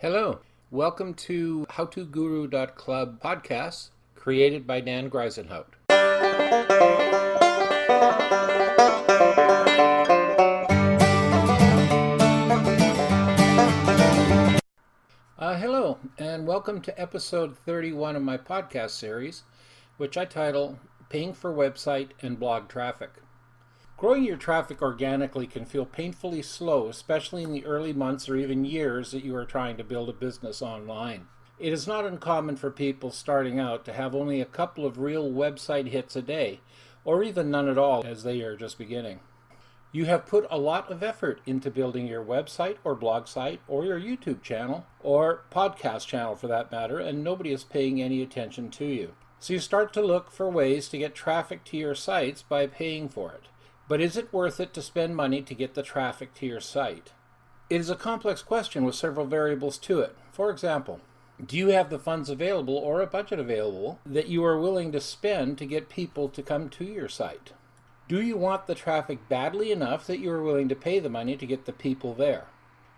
Hello, welcome to HowToGuru.club podcast created by Grijzenhout. Hello, and welcome to episode 31 of my podcast series, which I title Paying for Website and Blog Traffic. Growing your traffic organically can feel painfully slow, especially in the early months or even years that you are trying to build a business online. It is not uncommon for people starting out to have only a couple of real website hits a day, or even none at all as they are just beginning. You have put a lot of effort into building your website or blog site or your YouTube channel or podcast channel for that matter, and nobody is paying any attention to you. So you start to look for ways to get traffic to your sites by paying for it. But is it worth it to spend money to get the traffic to your site? It is a complex question with several variables to it. For example, do you have the funds available or a budget available that you are willing to spend to get people to come to your site? Do you want the traffic badly enough that you are willing to pay the money to get the people there?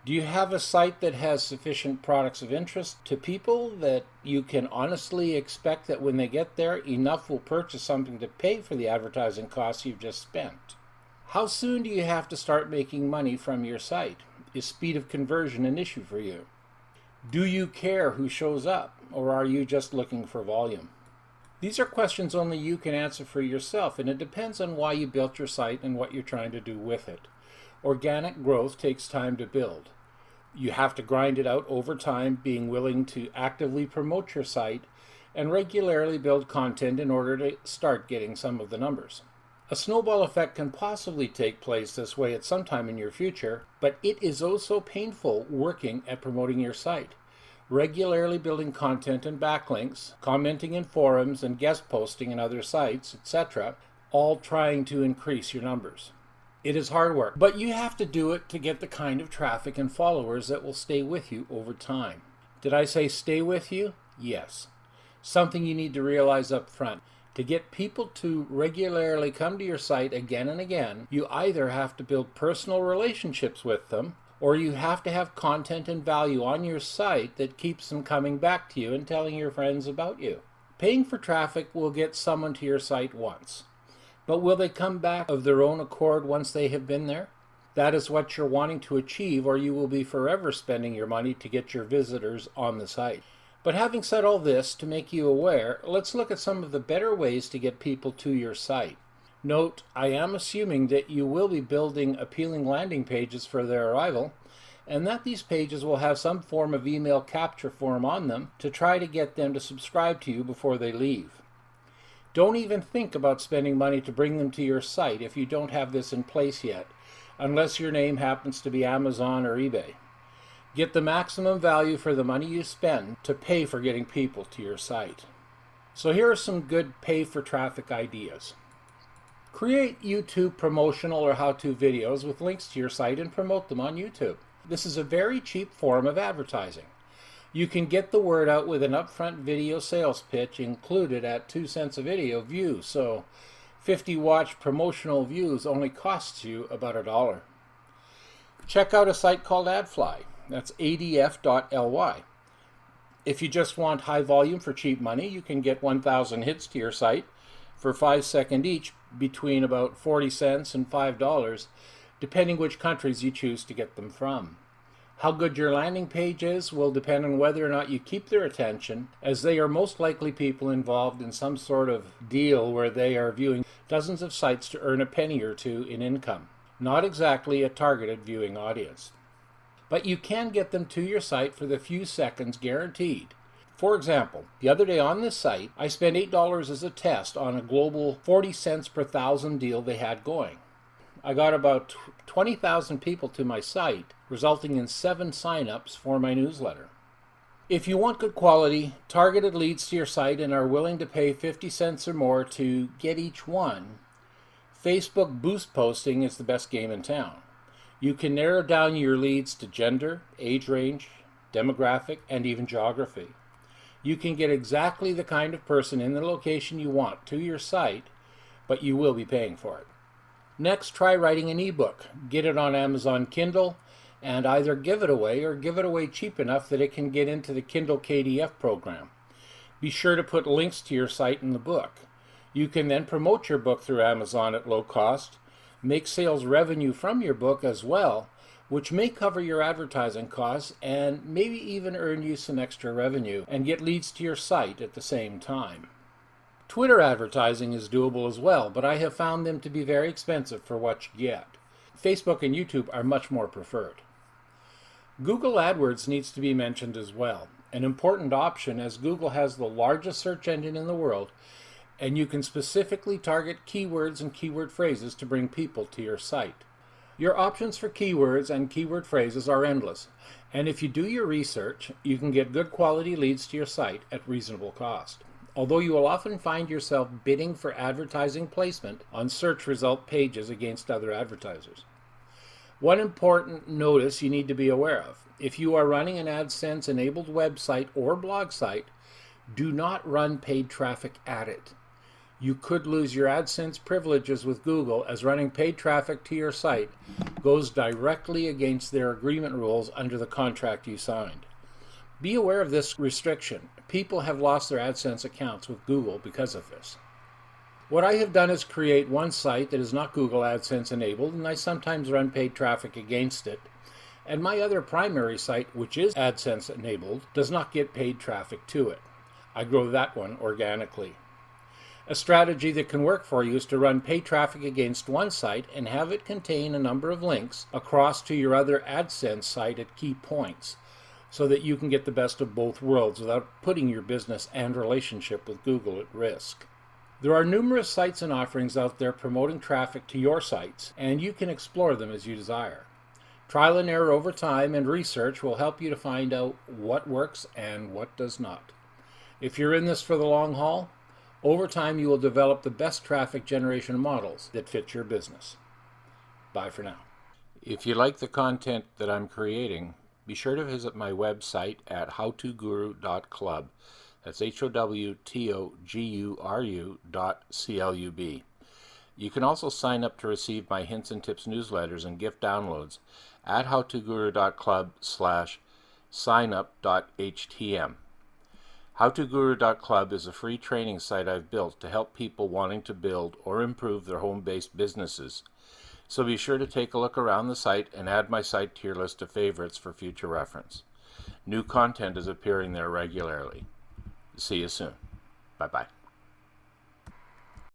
Do you have a site that has sufficient products of interest to people that you can honestly expect that when they get there, enough will purchase something to pay for the advertising costs you've just spent? How soon do you have to start making money from your site? Is speed of conversion an issue for you? Do you care who shows up, or are you just looking for volume? These are questions only you can answer for yourself, and it depends on why you built your site and what you're trying to do with it. Organic growth takes time to build. You have to grind it out over time, being willing to actively promote your site and regularly build content in order to start getting some of the numbers. A snowball effect can possibly take place this way at some time in your future, but it is also painful working at promoting your site. Regularly building content and backlinks, commenting in forums and guest posting in other sites, etc., all trying to increase your numbers. It is hard work, but you have to do it to get the kind of traffic and followers that will stay with you over time. Did I say stay with you? Yes. Something you need to realize up front. To get people to regularly come to your site again and again, you either have to build personal relationships with them, or you have to have content and value on your site that keeps them coming back to you and telling your friends about you. Paying for traffic will get someone to your site once, but will they come back of their own accord once they have been there? That is what you're wanting to achieve, or you will be forever spending your money to get your visitors on the site. But having said all this, to make you aware, let's look at some of the better ways to get people to your site. Note, I am assuming that you will be building appealing landing pages for their arrival, and that these pages will have some form of email capture form on them to try to get them to subscribe to you before they leave. Don't even think about spending money to bring them to your site if you don't have this in place yet, unless your name happens to be Amazon or eBay. Get the maximum value for the money you spend to pay for getting people to your site. So here are some good pay for traffic ideas. Create YouTube promotional or how-to videos with links to your site and promote them on YouTube. This is a very cheap form of advertising. You can get the word out with an upfront video sales pitch included at 2 cents a video view, so 50 watch promotional views only costs you about $1. Check out a site called AdFly. That's adf.ly. If you just want high volume for cheap money, you can get 1,000 hits to your site for 5 seconds each, between about 40 cents and $5, depending which countries you choose to get them from. How good your landing page is will depend on whether or not you keep their attention, as they are most likely people involved in some sort of deal where they are viewing dozens of sites to earn a penny or two in income. Not exactly a targeted viewing audience. But you can get them to your site for the few seconds guaranteed. For example, the other day on this site, I spent $8 as a test on a global 40 cents per thousand deal they had going. I got about 20,000 people to my site, resulting in 7 sign-ups for my newsletter. If you want good quality, targeted leads to your site and are willing to pay 50 cents or more to get each one, Facebook boost posting is the best game in town. You can narrow down your leads to gender, age range, demographic, and even geography. You can get exactly the kind of person in the location you want to your site, but you will be paying for it. Next, try writing an ebook. Get it on Amazon Kindle and either give it away or give it away cheap enough that it can get into the Kindle KDF program. Be sure to put links to your site in the book. You can then promote your book through Amazon at low cost, make sales revenue from your book as well, which may cover your advertising costs and maybe even earn you some extra revenue and get leads to your site at the same time. Twitter advertising is doable as well, but I have found them to be very expensive for what you get. Facebook and YouTube are much more preferred. Google AdWords needs to be mentioned as well, an important option as Google has the largest search engine in the world, and you can specifically target keywords and keyword phrases to bring people to your site. Your options for keywords and keyword phrases are endless, and if you do your research, you can get good quality leads to your site at reasonable cost. Although you will often find yourself bidding for advertising placement on search result pages against other advertisers. One important notice you need to be aware of. If you are running an AdSense enabled website or blog site, do not run paid traffic at it. You could lose your AdSense privileges with Google as running paid traffic to your site goes directly against their agreement rules under the contract you signed. Be aware of this restriction. People have lost their AdSense accounts with Google because of this. What I have done is create one site that is not Google AdSense enabled, and I sometimes run paid traffic against it. And my other primary site, which is AdSense enabled, does not get paid traffic to it. I grow that one organically. A strategy that can work for you is to run paid traffic against one site and have it contain a number of links across to your other AdSense site at key points, so that you can get the best of both worlds without putting your business and relationship with Google at risk. There are numerous sites and offerings out there promoting traffic to your sites, and you can explore them as you desire. Trial and error over time and research will help you to find out what works and what does not. If you're in this for the long haul, over time you will develop the best traffic generation models that fit your business. Bye for now. If you like the content that I'm creating, be sure to visit my website at howtoguru.club. That's HOWTOGURU.CLUB. You can also sign up to receive my Hints and Tips newsletters and gift downloads at howtoguru.club/signup.htm. HowToGuru.club is a free training site I've built to help people wanting to build or improve their home-based businesses. So be sure to take a look around the site and add my site to your list of favorites for future reference. New content is appearing there regularly. See you soon. Bye-bye.